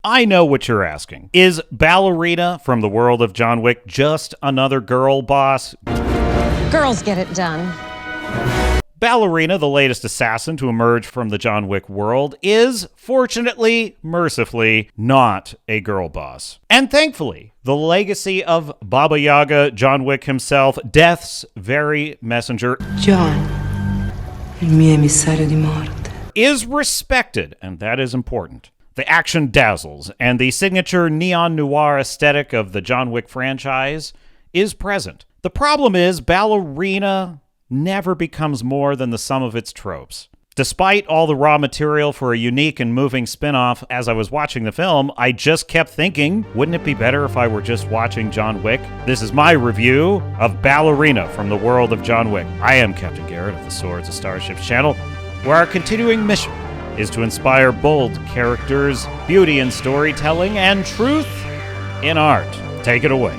I know what you're asking. Is Ballerina from the World of John Wick just another girl boss? Girls get it done. Ballerina, the latest assassin to emerge from the John Wick world, is, fortunately, mercifully, not a girl boss. And thankfully, the legacy of Baba Yaga, John Wick himself, Death's very messenger, John, il mio emissario di morte, is respected, and that is important. The action dazzles, and the signature neon noir aesthetic of the John Wick franchise is present. The problem is, Ballerina never becomes more than the sum of its tropes. Despite all the raw material for a unique and moving spin-off, as I was watching the film, I just kept thinking, wouldn't it be better if I were just watching John Wick? This is my review of Ballerina from the World of John Wick. I am Captain Garrett of the Swords of Starships channel, where our continuing mission is to inspire bold characters, beauty in storytelling, and truth in art. Take it away.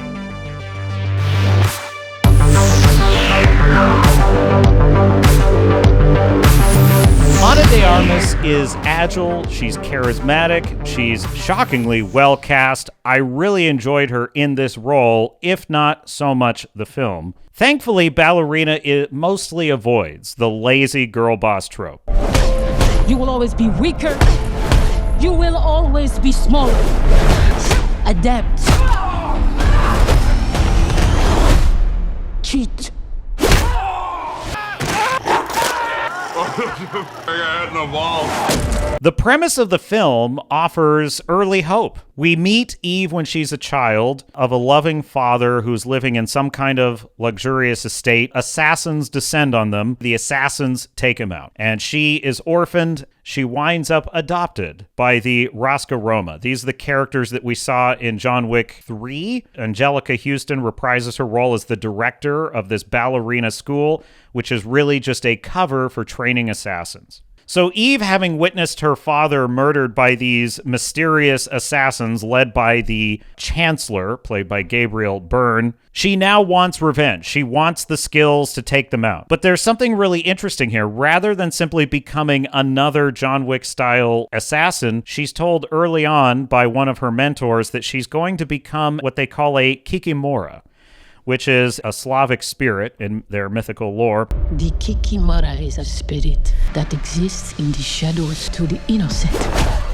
Ana de Armas is agile, she's charismatic, she's shockingly well cast. I really enjoyed her in this role, if not so much the film. Thankfully, Ballerina mostly avoids the lazy girl boss trope. You will always be weaker. You will always be smaller. Adapt. Cheat. The premise of the film offers early hope. We meet Eve when she's a child of a loving father who's living in some kind of luxurious estate. Assassins descend on them. The assassins take him out. And she is orphaned. She winds up adopted by the Rosca Roma. These are the characters that we saw in John Wick 3. Angelica Houston reprises her role as the director of this ballerina school, which is really just a cover for training assassins. So Eve, having witnessed her father murdered by these mysterious assassins led by the Chancellor, played by Gabriel Byrne, she now wants revenge. She wants the skills to take them out. But there's something really interesting here. Rather than simply becoming another John Wick-style assassin, she's told early on by one of her mentors that she's going to become what they call a kikimora, which is a Slavic spirit in their mythical lore. The Kikimora is a spirit that exists in the shadows to the innocent.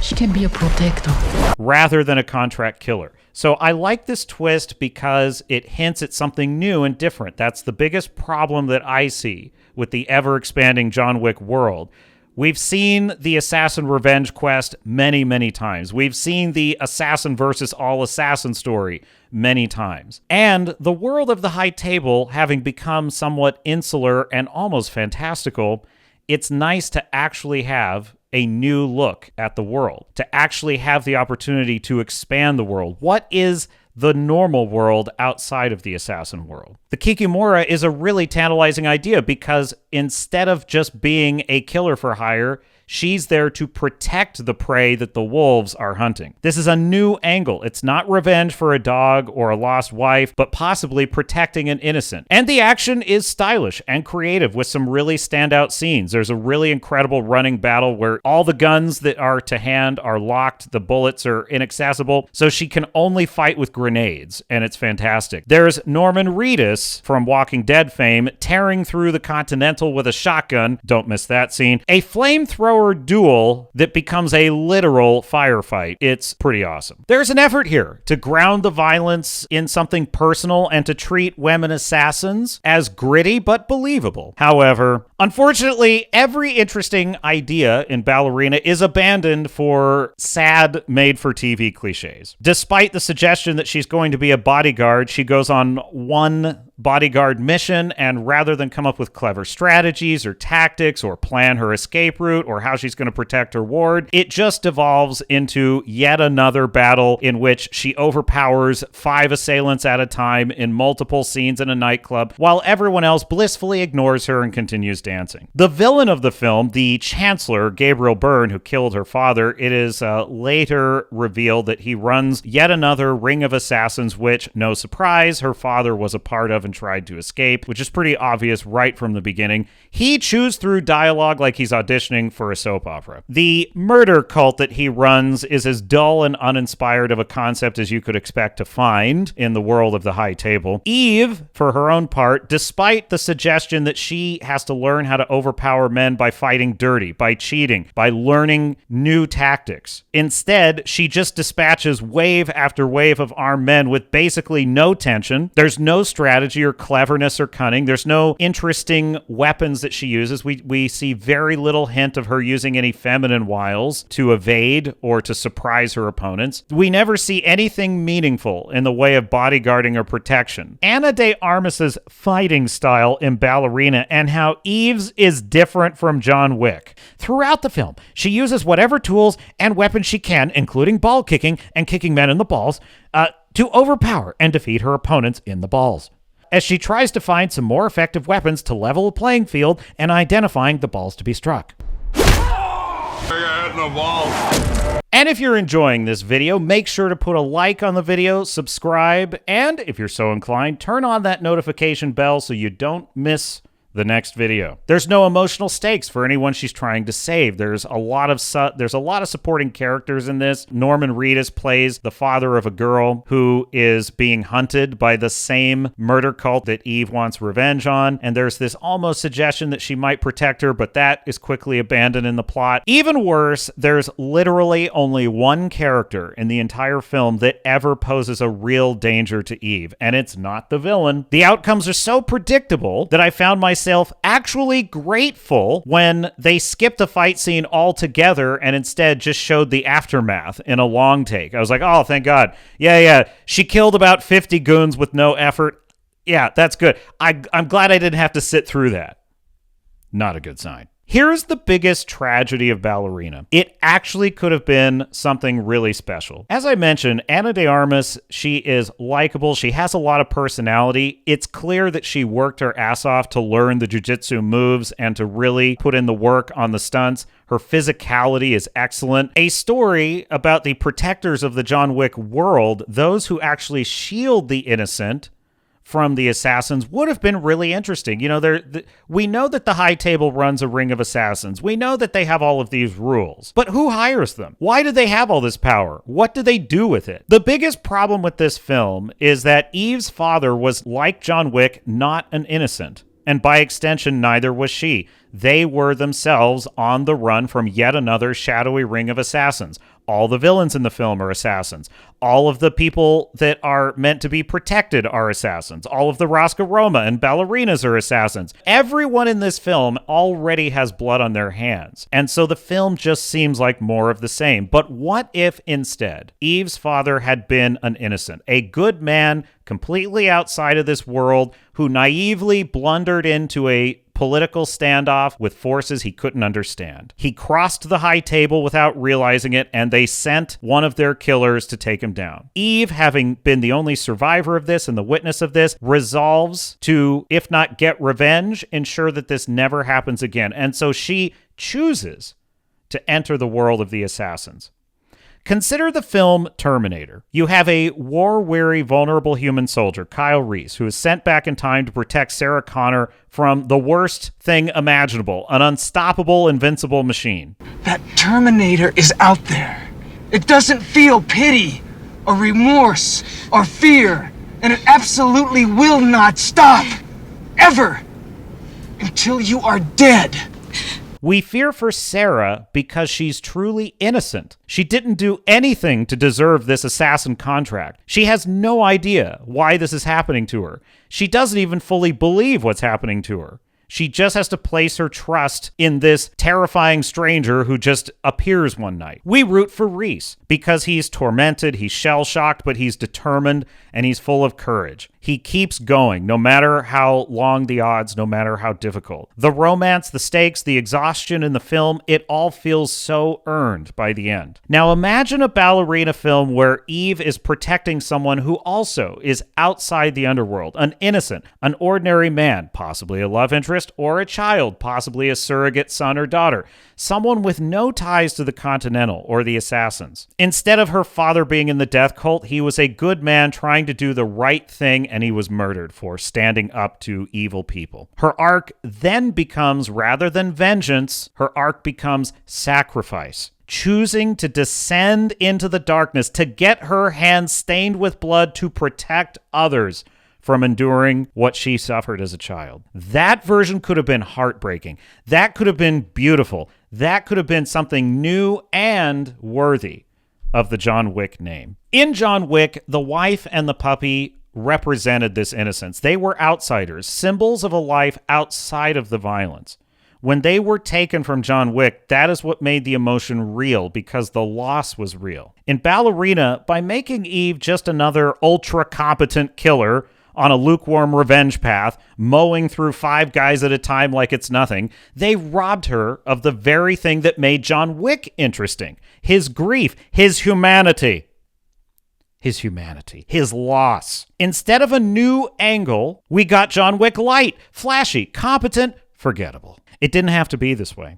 She can be a protector. Rather than a contract killer. So I like this twist because it hints at something new and different. That's the biggest problem that I see with the ever-expanding John Wick world. We've seen the assassin revenge quest many, many times. We've seen the assassin versus all assassin story many times. And the world of the High Table having become somewhat insular and almost fantastical, it's nice to actually have a new look at the world, to actually have the opportunity to expand the world. What is the normal world outside of the assassin world? The Kikimora is a really tantalizing idea because instead of just being a killer for hire, she's there to protect the prey that the wolves are hunting. This is a new angle. It's not revenge for a dog or a lost wife, but possibly protecting an innocent. And the action is stylish and creative with some really standout scenes. There's a really incredible running battle where all the guns that are to hand are locked, the bullets are inaccessible, so she can only fight with grenades, and it's fantastic. There's Norman Reedus from Walking Dead fame tearing through the Continental with a shotgun. Don't miss that scene. A flamethrower duel that becomes a literal firefight. It's pretty awesome. There's an effort here to ground the violence in something personal and to treat women assassins as gritty but believable. However, unfortunately, every interesting idea in Ballerina is abandoned for sad made-for-TV cliches. Despite the suggestion that she's going to be a bodyguard, she goes on one bodyguard mission, and rather than come up with clever strategies or tactics or plan her escape route or how she's going to protect her ward, it just devolves into yet another battle in which she overpowers 5 assailants at a time in multiple scenes in a nightclub while everyone else blissfully ignores her and continues dancing. The villain of the film, the Chancellor, Gabriel Byrne, who killed her father, it is later revealed that he runs yet another ring of assassins, which, no surprise, her father was a part of and tried to escape, which is pretty obvious right from the beginning. He chews through dialogue like he's auditioning for a soap opera. The murder cult that he runs is as dull and uninspired of a concept as you could expect to find in the world of the high table. Eve, for her own part, despite the suggestion that she has to learn how to overpower men by fighting dirty, by cheating, by learning new tactics, instead, she just dispatches wave after wave of armed men with basically no tension. There's no strategy or cleverness or cunning. There's no interesting weapons that she uses. We see very little hint of her using any feminine wiles to evade or to surprise her opponents. We never see anything meaningful in the way of bodyguarding or protection. Ana de Armas's fighting style in Ballerina and how Eve's is different from John Wick. Throughout the film, she uses whatever tools and weapons she can, including ball kicking and kicking men in the balls, to overpower and defeat her opponents in the balls, as she tries to find some more effective weapons to level the playing field and identifying the balls to be struck. And if you're enjoying this video, make sure to put a like on the video, subscribe, and if you're so inclined, turn on that notification bell so you don't miss the next video. There's no emotional stakes for anyone she's trying to save. There's a lot of supporting characters in this. Norman Reedus plays the father of a girl who is being hunted by the same murder cult that Eve wants revenge on, and there's this almost suggestion that she might protect her, but that is quickly abandoned in the plot. Even worse, there's literally only one character in the entire film that ever poses a real danger to Eve, and it's not the villain. The outcomes are so predictable that I found myself actually grateful when they skipped the fight scene altogether and instead just showed the aftermath in a long take. I was like, oh, thank God. Yeah. She killed about 50 goons with no effort. Yeah, that's good. I'm glad I didn't have to sit through that. Not a good sign. Here's the biggest tragedy of Ballerina. It actually could have been something really special. As I mentioned, Ana de Armas, she is likable. She has a lot of personality. It's clear that she worked her ass off to learn the jiu-jitsu moves and to really put in the work on the stunts. Her physicality is excellent. A story about the protectors of the John Wick world, those who actually shield the innocent from the assassins, would have been really interesting. You know, we know that the high table runs a ring of assassins. We know that they have all of these rules. But who hires them? Why do they have all this power? What do they do with it? The biggest problem with this film is that Eve's father was, like John Wick, not an innocent. And by extension, neither was she. They were themselves on the run from yet another shadowy ring of assassins. All the villains in the film are assassins. All of the people that are meant to be protected are assassins. All of the Rosca Roma and ballerinas are assassins. Everyone in this film already has blood on their hands. And so the film just seems like more of the same. But what if instead Eve's father had been an innocent, a good man completely outside of this world who naively blundered into a political standoff with forces he couldn't understand. He crossed the high table without realizing it, and they sent one of their killers to take him down. Eve, having been the only survivor of this and the witness of this, resolves to, if not get revenge, ensure that this never happens again. And so she chooses to enter the world of the assassins. Consider the film Terminator. You have a war-weary, vulnerable human soldier, Kyle Reese, who is sent back in time to protect Sarah Connor from the worst thing imaginable, an unstoppable, invincible machine. That Terminator is out there. It doesn't feel pity or remorse or fear, and it absolutely will not stop, ever, until you are dead. We fear for Sarah because she's truly innocent. She didn't do anything to deserve this assassin contract. She has no idea why this is happening to her. She doesn't even fully believe what's happening to her. She just has to place her trust in this terrifying stranger who just appears one night. We root for Reese because he's tormented, he's shell-shocked, but he's determined and he's full of courage. He keeps going, no matter how long the odds, no matter how difficult. The romance, the stakes, the exhaustion in the film, it all feels so earned by the end. Now imagine a Ballerina film where Eve is protecting someone who also is outside the underworld, an innocent, an ordinary man, possibly a love interest, interest or a child, possibly a surrogate son or daughter, someone with no ties to the Continental or the Assassins. Instead of her father being in the death cult, he was a good man trying to do the right thing, and he was murdered for standing up to evil people. Her arc then becomes, rather than vengeance, her arc becomes sacrifice. Choosing to descend into the darkness, to get her hands stained with blood to protect others from enduring what she suffered as a child. That version could have been heartbreaking. That could have been beautiful. That could have been something new and worthy of the John Wick name. In John Wick, the wife and the puppy represented this innocence. They were outsiders, symbols of a life outside of the violence. When they were taken from John Wick, that is what made the emotion real, because the loss was real. In Ballerina, by making Eve just another ultra-competent killer on a lukewarm revenge path, mowing through 5 guys at a time like it's nothing, they robbed her of the very thing that made John Wick interesting. His grief, his humanity. His loss. Instead of a new angle, we got John Wick light, flashy, competent, forgettable. It didn't have to be this way.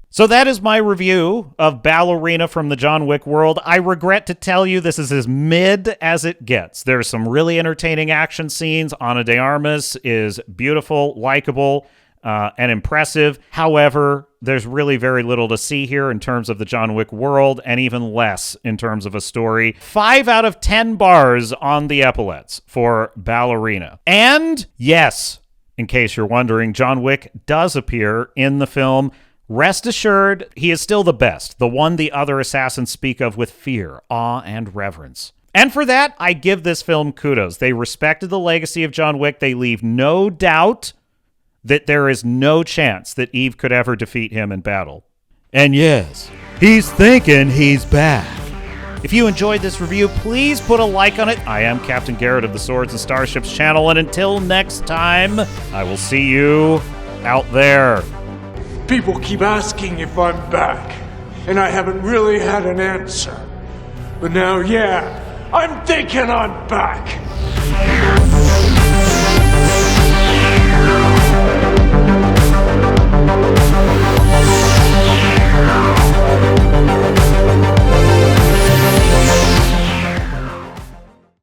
So that is my review of Ballerina from the John Wick world. I regret to tell you this is as mid as it gets. There's some really entertaining action scenes. Ana de Armas is beautiful, likable, and impressive. However, there's really very little to see here in terms of the John Wick world, and even less in terms of a story. 5 out of 10 bars on the epaulets for Ballerina. And yes, in case you're wondering, John Wick does appear in the film. Rest assured, he is still the best, the one the other assassins speak of with fear, awe, and reverence. And for that, I give this film kudos. They respected the legacy of John Wick. They leave no doubt that there is no chance that Eve could ever defeat him in battle. And yes, he's thinking he's back. If you enjoyed this review, please put a like on it. I am Captain Garrett of the Swords and Starships channel, and until next time, I will see you out there. People keep asking if I'm back, and I haven't really had an answer. But now, yeah, I'm thinking I'm back.